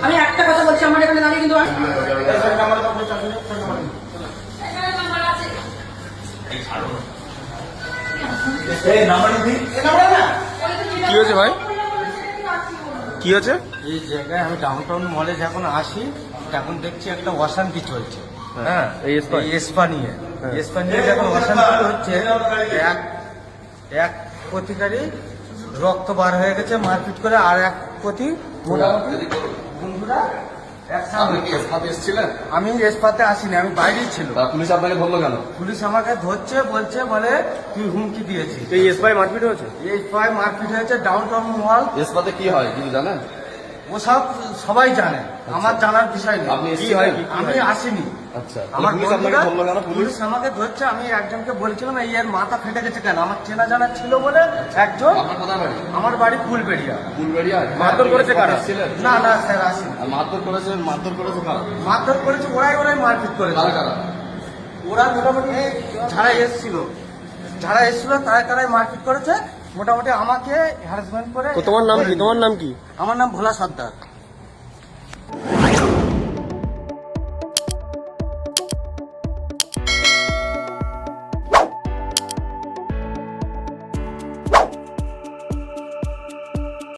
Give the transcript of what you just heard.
আমি একটা কথা বলছি, আমার এখানে দাঁড়িয়ে কিন্তু কি হয়েছে ভাই, কি হয়েছে? এই জায়গায় আমি ডাউনটাউন মলে যখন আসি তখন দেখছি একটা অশান্তি চলছে। হ্যাঁ, এই এসপা নিয়ে যখন অশান্তি হচ্ছে, এক প্রতিকারী রক্ত বার হয়ে গেছে মারপিট করে, আর এক প্রতি মোটামুটি বন্ধুরা আমি এসপাতে আসিনি, আমি বাইরেই ছিল। পুলিশ আপনাকে ধরলো কেন? পুলিশ আমাকে ধরছে, বলছে বলে তুই হুমকি দিয়েছিস। এই এসপাই মারপিট হয়েছে? এসপাই মারপিট হয়েছে ডাউনটাউন মল। এসপাতে কি হয় কিছু জানেন? ওসব সবাই জানে, আমার জানার বিষয় নেই। আপনি কি হয়? আমি আসিনি। আচ্ছা, আমার পুলিশ আপনাকে ধরলো কেন? পুলিশ আমাকে ধরছে, আমি একজনকে বলছিলাম এই এর মাথা ফেটে গেছে কেন, আমার চেনা জানা ছিল বলে একজন। আপনার কোথায় বাড়ি? আমার বাড়ি ফুলবেড়িয়া। ফুলবেড়িয়া? মারধর করেছে কারা? না না স্যার, আসেনি। মারধর করেছে কারা? মারধর করেছে ওরাই মারপিট করেছে। কারা? ওরা মোটামুটি যারা এসেছিল তারাই মারপিট করেছে, মোটামুটি আমাকে হ্যারাসমেন্ট করে। তোমার নাম কি? আমার নাম ভোলা সর্দার।